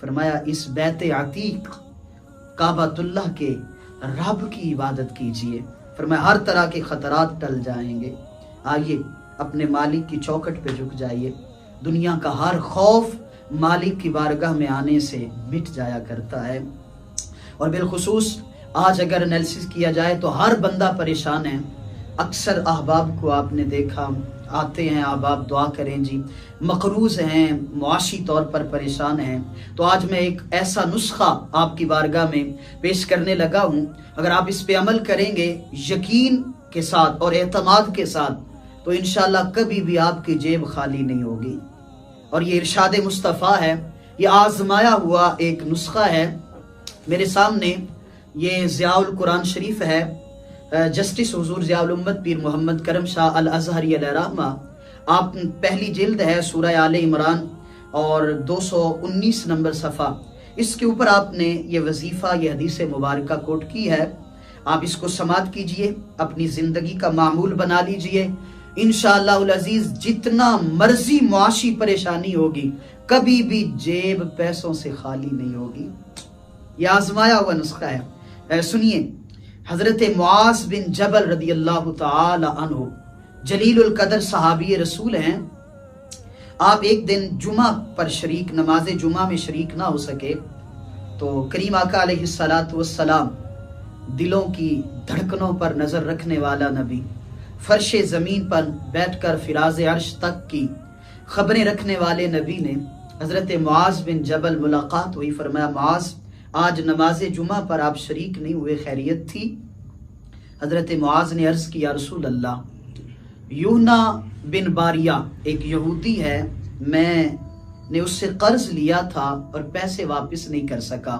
فرمایا اس بیت عتیق کعبۃ اللہ کے رب کی عبادت کیجئے، فرمایا ہر طرح کے خطرات ٹل جائیں گے۔ آئیے اپنے مالک کی چوکھٹ پہ جھک جائیے، دنیا کا ہر خوف مالک کی بارگاہ میں آنے سے مٹ جایا کرتا ہے۔ اور بالخصوص آج اگر انالیسس کیا جائے تو ہر بندہ پریشان ہے۔ اکثر احباب کو آپ نے دیکھا آتے ہیں، احباب دعا کریں جی، مقروض ہیں، معاشی طور پر پریشان ہیں۔ تو آج میں ایک ایسا نسخہ آپ کی بارگاہ میں پیش کرنے لگا ہوں، اگر آپ اس پہ عمل کریں گے یقین کے ساتھ اور اعتماد کے ساتھ تو انشاءاللہ کبھی بھی آپ کی جیب خالی نہیں ہوگی۔ اور یہ ارشاد مصطفیٰ ہے، یہ آزمایا ہوا ایک نسخہ ہے۔ میرے سامنے یہ ضیاء القرآن شریف ہے، جسٹس حضور ضیاء الامت پیر محمد کرم شاہ الازہری علیہ رحمہ، آپ پہلی جلد ہے سورہ آل عمران اور 219 نمبر صفحہ، اس کے اوپر آپ نے یہ وظیفہ، یہ حدیث مبارکہ کوٹ کی ہے۔ آپ اس کو سماعت کیجئے، اپنی زندگی کا معمول بنا لیجئے، انشاءاللہ العزیز جتنا مرضی معاشی پریشانی ہوگی کبھی بھی جیب پیسوں سے خالی نہیں ہوگی۔ یہ آزمایا ہوا نسخہ ہے۔ سنیے، حضرت معاذ بن جبل رضی اللہ تعالی عنہ جلیل القدر صحابی رسول ہیں۔ آپ ایک دن جمعہ پر شریک، نماز جمعہ میں شریک نہ ہو سکے تو کریم آقا علیہ السلام، دلوں کی دھڑکنوں پر نظر رکھنے والا نبی، فرش زمین پر بیٹھ کر فراز عرش تک کی خبریں رکھنے والے نبی نے حضرت معاذ بن جبل ملاقات ہوئی، فرمایا معاذ آج نماز جمعہ پر آپ شریک نہیں ہوئے، خیریت تھی؟ حضرت معاذ نے عرض کیا رسول اللہ، یونا بن باریہ ایک یہودی ہے، میں نے اس سے قرض لیا تھا اور پیسے واپس نہیں کر سکا۔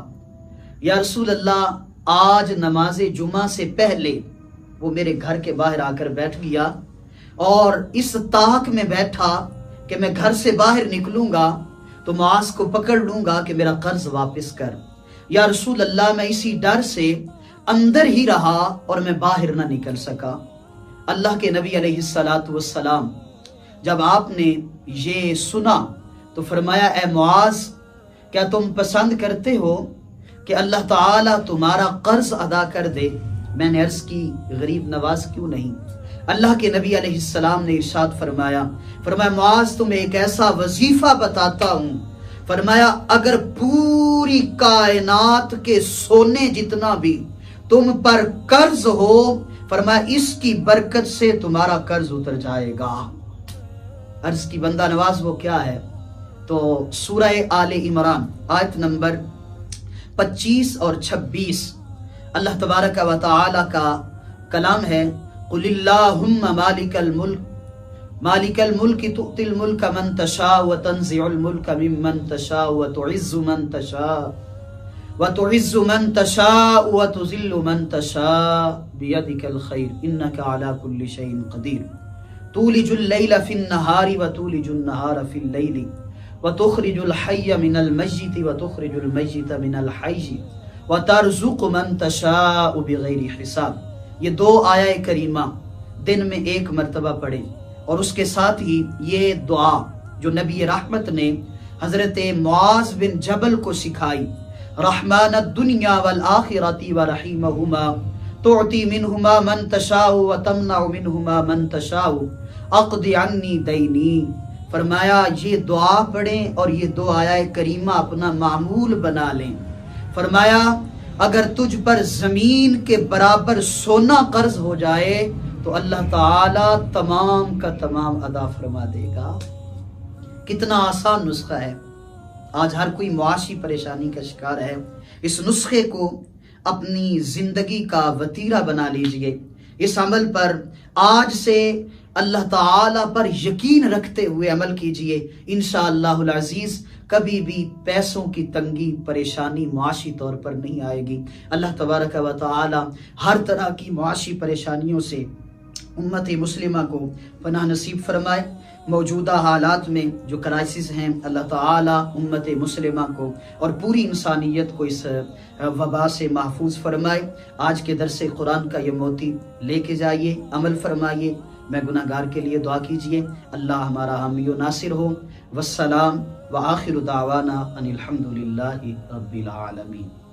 یا رسول اللہ آج نماز جمعہ سے پہلے وہ میرے گھر کے باہر آ کر بیٹھ گیا اور اس طاق میں بیٹھا کہ میں گھر سے باہر نکلوں گا تو معاذ کو پکڑ لوں گا کہ میرا قرض واپس کر۔ یا رسول اللہ میں اسی ڈر سے اندر ہی رہا اور میں باہر نہ نکل سکا۔ اللہ کے نبی علیہ السلام جب آپ نے یہ سنا تو فرمایا اے معاذ، کیا تم پسند کرتے ہو کہ اللہ تعالیٰ تمہارا قرض ادا کر دے؟ میں نے عرض کی غریب نواز کیوں نہیں؟ اللہ کے نبی علیہ السلام نے ارشاد فرمایا معاذ تمہیں ایک ایسا وظیفہ بتاتا ہوں، فرمایا اگر پوری کائنات کے سونے جتنا بھی تم پر قرض ہو، فرمایا اس کی برکت سے تمہارا قرض اتر جائے گا۔ عرض کی بندہ نواز وہ کیا ہے؟ تو سورہ آل عمران آیت نمبر 25 اور 26 اللہ تبارک و تعالی کا کلام ہے، قل اللہم مالک الملک تؤتی الملک من تشاء وتنزع الملک ممن تشاء وتعز من تشاء وتذل من تشاء بیدک الخیر انک علی کل شیء قدیر تولج اللیل فی النہار وتولج النہار فی اللیل وتخرج الحی من المیت وتخرج المیت من الحی وترزق من تشاء بغیر حساب۔ یہ دو آیہ کریمہ دن میں ایک مرتبہ پڑھیں، اور اس کے ساتھ ہی یہ دعا جو نبی رحمت نے حضرت معاذ بن جبل کو سکھائی، رحمان الدنیا والآخرۃ ورحیمہما تعطی منہما من تشاء وتمنع منہما من تشاء اقض عنی دینی، فرمایا یہ دعا پڑھیں اور یہ دو آیہ کریمہ اپنا معمول بنا لیں۔ فرمایا اگر تجھ پر زمین کے برابر سونا قرض ہو جائے تو اللہ تعالی تمام کا تمام ادا فرما دے گا۔ کتنا آسان نسخہ ہے، آج ہر کوئی معاشی پریشانی کا شکار ہے۔ اس نسخے کو اپنی زندگی کا وتیرہ بنا لیجئے، اس عمل پر آج سے اللہ تعالی پر یقین رکھتے ہوئے عمل کیجئے، انشاءاللہ العزیز کبھی بھی پیسوں کی تنگی، پریشانی معاشی طور پر نہیں آئے گی۔ اللہ تبارک و تعالی ہر طرح کی معاشی پریشانیوں سے امت مسلمہ کو پناہ نصیب فرمائے۔ موجودہ حالات میں جو کرائسس ہیں، اللہ تعالی امت مسلمہ کو اور پوری انسانیت کو اس وبا سے محفوظ فرمائے۔ آج کے درس قرآن کا یہ موتی لے کے جائیے، عمل فرمائیے، میں گناہگار کے لیے دعا کیجئے۔ اللہ ہمارا حامی و ناصر ہو۔ والسلام وآخر دعوانا ان الحمدللہ رب العالمین۔